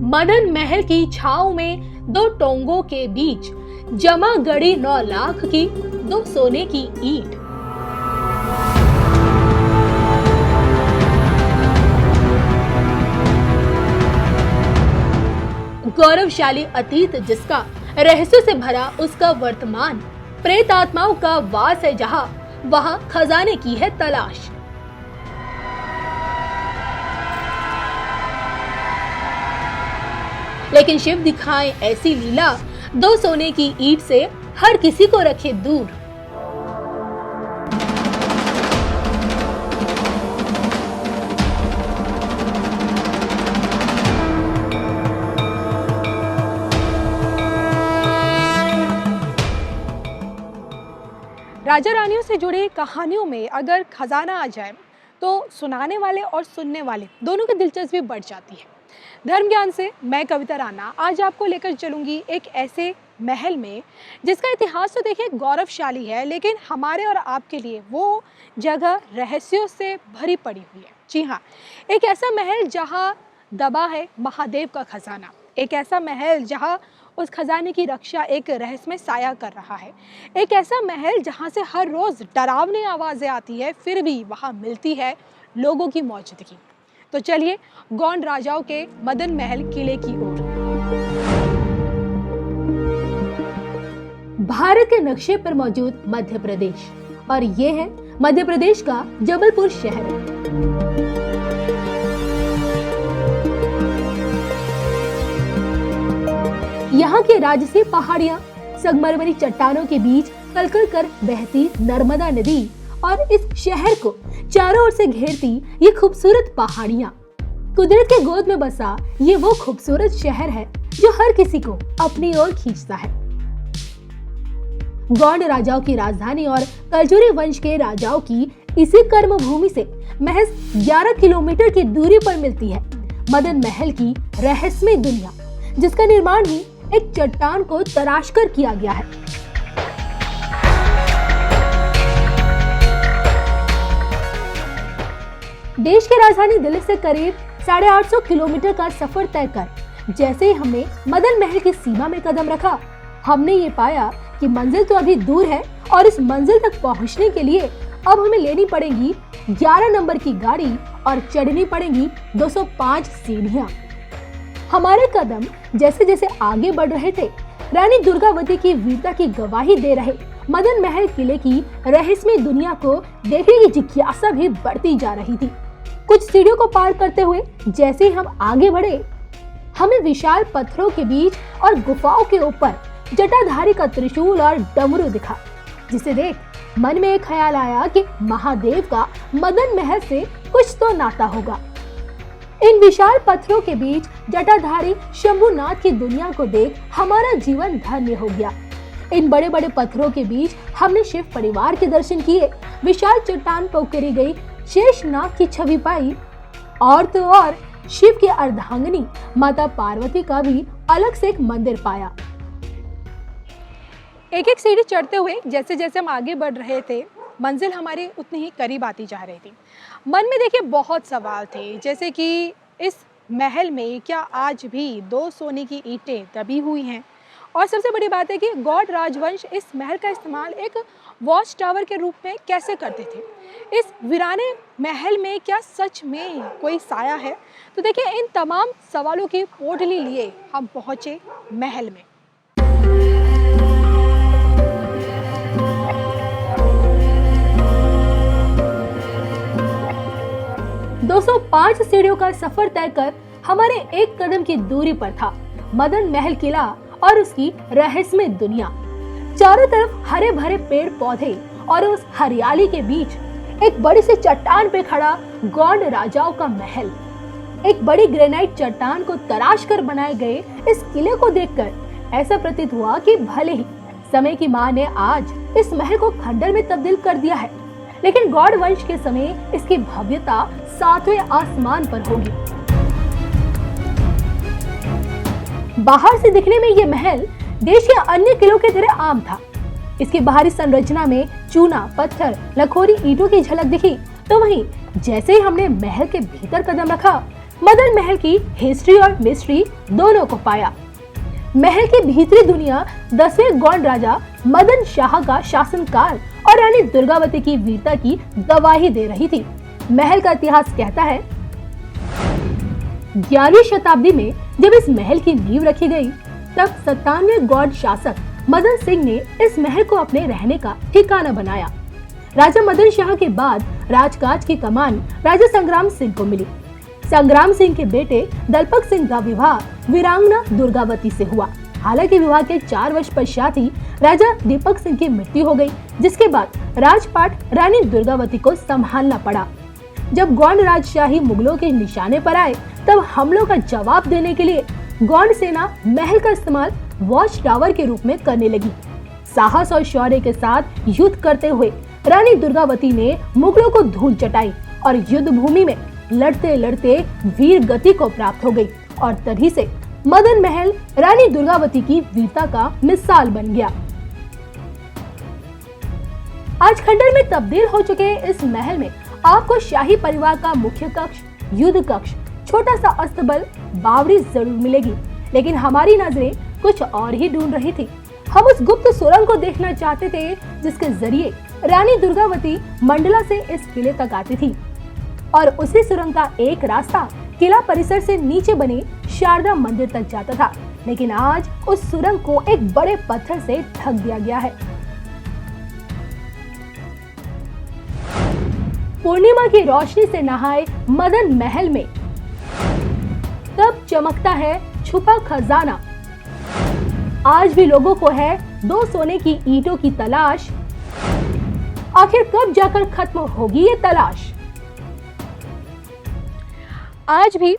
मदन महल की छाव में दो टोंगों के बीच जमा गड़ी 9 लाख की 2 सोने की ईंट। गौरवशाली अतीत जिसका रहस्य से भरा उसका वर्तमान, प्रेत आत्माओं का वास है जहां वहां खजाने की है तलाश। लेकिन शिव दिखाएं ऐसी लीला, 2 सोने की ईंट से हर किसी को रखे दूर। राजा रानियों से जुड़ी कहानियों में अगर खजाना आ जाए तो सुनाने वाले और सुनने वाले दोनों की दिलचस्पी बढ़ जाती है। धर्म ज्ञान से मैं कविता राणा आज आपको लेकर चलूंगी एक ऐसे महल में जिसका इतिहास तो देखिए गौरवशाली है, लेकिन हमारे और आपके लिए वो जगह रहस्यों से भरी पड़ी हुई है। जी हाँ, एक ऐसा महल जहाँ दबा है महादेव का खजाना, एक ऐसा महल जहाँ उस खजाने की रक्षा एक रहस्यमय साया कर रहा है, एक ऐसा महल जहाँ से हर रोज डरावनी आवाजें आती है, फिर भी वहाँ मिलती है लोगों की मौजूदगी। तो चलिए गौंड राजाओं के मदन महल किले की ओर। भारत के नक्शे पर मौजूद मध्य प्रदेश, और ये है मध्य प्रदेश का जबलपुर शहर। यहाँ की राजसी पहाड़ियाँ, संगमरमरी चट्टानों के बीच कलकल कर बहती नर्मदा नदी और इस शहर को चारों ओर से घेरती ये खूबसूरत पहाड़ियाँ। कुदरत के गोद में बसा ये वो खूबसूरत शहर है जो हर किसी को अपनी ओर खींचता है। गौंड राजाओं की राजधानी और कलजुरी वंश के राजाओं की इसी कर्म भूमि से महज 11 किलोमीटर की दूरी पर मिलती है मदन महल की रहस्यमय दुनिया, जिसका निर्माण ही एक चट्टान को तराश कर किया गया है। देश की राजधानी दिल्ली से करीब 850 किलोमीटर का सफर तय कर जैसे ही हमने मदन महल की सीमा में कदम रखा, हमने ये पाया कि मंजिल तो अभी दूर है और इस मंजिल तक पहुंचने के लिए अब हमें लेनी पड़ेगी 11 नंबर की गाड़ी और चढ़नी पड़ेगी 205 सीढ़ियां। हमारे कदम जैसे जैसे आगे बढ़ रहे थे, रानी दुर्गावती की वीरता की गवाही दे रहे मदन महल किले की रहस्यमय दुनिया को देखने की जिज्ञासा भी बढ़ती जा रही थी। कुछ सीढ़ियों को पार करते हुए जैसे ही हम आगे बढ़े, हमें विशाल पत्थरों के बीच और गुफाओं के ऊपर जटाधारी का त्रिशूल और डमरू दिखा, जिसे देख मन में एक ख्याल आया कि महादेव का मदन महल से कुछ तो नाता होगा। इन विशाल पत्थरों के बीच जटाधारी शंभुनाथ की दुनिया को देख हमारा जीवन धन्य हो गया। इन बड़े बड़े पत्थरों के बीच हमने शिव परिवार के दर्शन किए, विशाल चट्टान पर उकेरी गई शेषनाग की छवि पाई, और तो और शिव की अर्धांगिनी माता पार्वती का भी अलग से एक मंदिर पाया। एक एक सीढ़ी चढ़ते हुए जैसे जैसे हम आगे बढ़ रहे थे, मंजिल हमारी उतनी ही करीब आती जा रही थी। मन में देखिए बहुत सवाल थे, जैसे कि इस महल में क्या आज भी 2 सोने की ईंटें दबी हुई हैं, और सबसे बड़ी बात है कि गौड़ राजवंश इस महल का इस्तेमाल एक वॉच टावर के रूप में कैसे करते थे। इस वीराने महल में क्या सच में कोई साया है? तो देखिए इन तमाम सवालों की पोटली लिए हम पहुंचे महल में। दो 205 सीढ़ियों का सफर तय कर हमारे एक कदम की दूरी पर था मदन महल किला और उसकी रहस्यमय दुनिया। चारों तरफ हरे भरे पेड़ पौधे और उस हरियाली के बीच एक बड़ी सी चट्टान पे खड़ा गौंड राजाओं का महल। एक बड़ी ग्रेनाइट चट्टान को तराश कर बनाए गए इस किले को देखकर ऐसा प्रतीत हुआ कि भले ही समय की मां ने आज इस महल को खंडर में तब्दील कर दिया है, लेकिन गौड़ वंश के समय इसकी भव्यता 7वें आसमान पर होगी। बाहर से दिखने में ये महल देश के अन्य किलों के तरह आम था। इसकी बाहरी संरचना में चूना, पत्थर, लखोरी ईंटों की झलक दिखी, तो वहीं जैसे ही हमने महल के भीतर कदम रखा, मदन महल की हिस्ट्री और मिस्ट्री दोनों को पाया। महल की भीतरी दुनिया 10वें गौंड राजा मदन शाह का शासनकाल और रानी दुर्गावती की वीरता की गवाही दे रही थी। महल का इतिहास कहता है 11वीं शताब्दी में जब इस महल की नींव रखी गई, तब 97वें गौड़ शासक मदन सिंह ने इस महल को अपने रहने का ठिकाना बनाया। राजा मदन शाह के बाद राजकाज की कमान राजा संग्राम सिंह को मिली। संग्राम सिंह के बेटे दलपत सिंह का विवाह वीरांगना दुर्गावती से हुआ। हालांकि विवाह के 4 वर्ष पश्चात ही राजा दीपक सिंह की मृत्यु हो गई, जिसके बाद राजपाट रानी दुर्गावती को संभालना पड़ा। जब गौंड राजशाही मुगलों के निशाने पर आए, तब हमलों का जवाब देने के लिए गौंड सेना महल का इस्तेमाल वॉच टावर के रूप में करने लगी। साहस और शौर्य के साथ युद्ध करते हुए रानी दुर्गावती ने मुगलों को धूल चटाई और युद्ध भूमि में लड़ते लड़ते वीर गति को प्राप्त हो गई और तभी से मदन महल रानी दुर्गावती की वीरता का मिसाल बन गया। आज खंडर में तब्दील हो चुके इस महल में आपको शाही परिवार का मुख्य कक्ष, युद्ध कक्ष, छोटा सा अस्तबल, बावड़ी जरूर मिलेगी, लेकिन हमारी नजरें कुछ और ही ढूंढ रही थी। हम उस गुप्त सुरंग को देखना चाहते थे जिसके जरिए रानी दुर्गावती मंडला से इस किले तक आती थी और उसी सुरंग का एक रास्ता किला परिसर से नीचे बने शारदा मंदिर तक जाता था, लेकिन आज उस सुरंग को एक बड़े पत्थर से ढक दिया गया है। पूर्णिमा की रोशनी से नहाए मदन महल में तब चमकता है छुपा खजाना। आज भी लोगों को है 2 सोने की ईंटों की तलाश। आखिर कब जाकर खत्म होगी ये तलाश? आज भी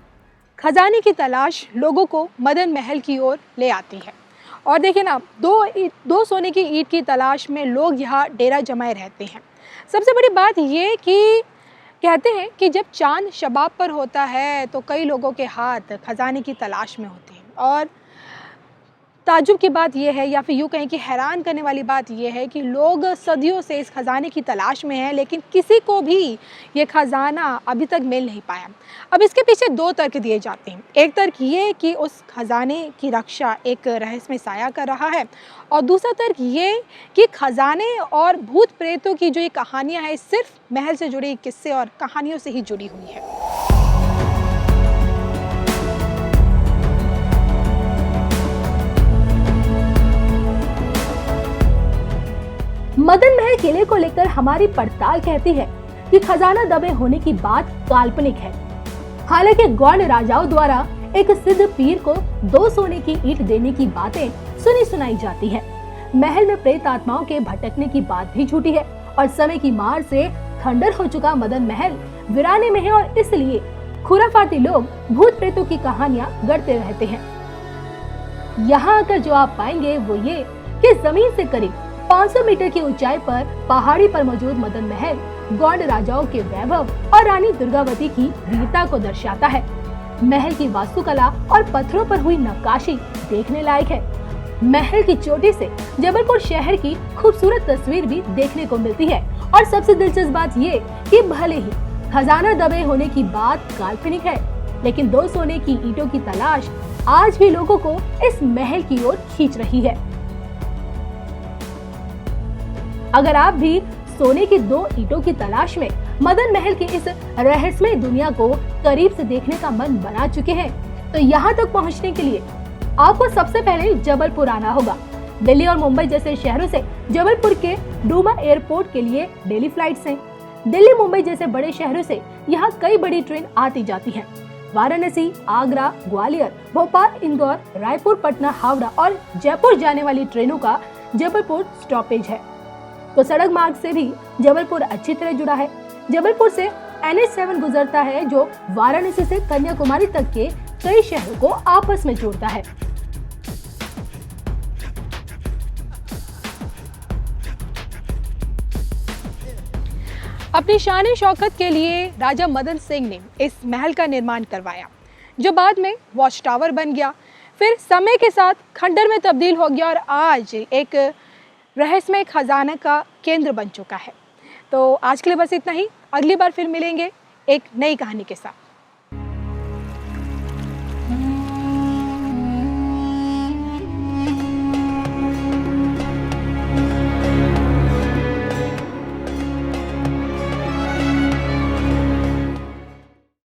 खजाने की तलाश लोगों को मदन महल की ओर ले आती है। और देखिए ना, 2 सोने की ईंट की तलाश में लोग यहाँ डेरा जमाए रहते हैं। सबसे बड़ी बात ये कि कहते हैं कि जब चांद शबाब पर होता है तो कई लोगों के हाथ खजाने की तलाश में होते हैं। और ताज्जुब की बात यह है, या फिर यूँ कहें कि हैरान करने वाली बात यह है कि लोग सदियों से इस खजाने की तलाश में हैं, लेकिन किसी को भी ये खजाना अभी तक मिल नहीं पाया। अब इसके पीछे 2 तर्क दिए जाते हैं। एक तर्क ये कि उस खजाने की रक्षा एक रहस्यमय साया कर रहा है, और दूसरा तर्क ये कि खजाने और भूत प्रेतों की जो ये कहानियाँ हैं, सिर्फ महल से जुड़ी किस्से और कहानियों से ही जुड़ी हुई है। मदन महल किले को लेकर हमारी पड़ताल कहती है कि खजाना दबे होने की बात काल्पनिक है। हालांकि गौंड राजाओं द्वारा एक सिद्ध पीर को 2 सोने की ईंट देने की बातें सुनी सुनाई जाती है। महल में प्रेत आत्माओं के भटकने की बात भी झूठी है और समय की मार से खंडर हो चुका मदन महल वीराने में है, और इसलिए खुराफाती लोग भूत प्रेतों की कहानियां गढ़ते रहते हैं। यहाँ आकर जो आप पाएंगे वो ये कि जमीन से करीब 500 मीटर की ऊंचाई पर पहाड़ी पर मौजूद मदन महल गौंड राजाओं के वैभव और रानी दुर्गावती की वीरता को दर्शाता है। महल की वास्तुकला और पत्थरों पर हुई नक्काशी देखने लायक है। महल की चोटी से जबलपुर शहर की खूबसूरत तस्वीर भी देखने को मिलती है। और सबसे दिलचस्प बात ये कि भले ही खजाना दबे होने की बात काल्पनिक है, लेकिन 2 सोने की ईंटों की तलाश आज भी लोगों को इस महल की ओर खींच रही है। अगर आप भी सोने की 2 ईंटों की तलाश में मदन महल की इस रहस्यमय दुनिया को करीब से देखने का मन बना चुके हैं, तो यहाँ तक पहुँचने के लिए आपको सबसे पहले जबलपुर आना होगा। दिल्ली और मुंबई जैसे शहरों से जबलपुर के डूमा एयरपोर्ट के लिए डेली फ्लाइट्स हैं। दिल्ली मुंबई जैसे बड़े शहरों से यहाँ कई बड़ी ट्रेन आती जाती हैं। वाराणसी, आगरा, ग्वालियर, भोपाल, इंदौर, रायपुर, पटना, हावड़ा और जयपुर जाने वाली ट्रेनों का जबलपुर स्टॉपेज है। तो सड़क मार्ग से भी जबलपुर अच्छी तरह जुड़ा है। जबलपुर से NH7 गुजरता है, जो वाराणसी से कन्याकुमारी तक के कई शहरों को आपस में जोड़ता है। अपनी शान शौकत के लिए राजा मदन सिंह ने इस महल का निर्माण करवाया, जो बाद में वॉच टावर बन गया, फिर समय के साथ खंडर में तब्दील हो गया और आज एक रहस्यमय खजाना का केंद्र बन चुका है। तो आज के लिए बस इतना ही। अगली बार फिर मिलेंगे एक नई कहानी के साथ।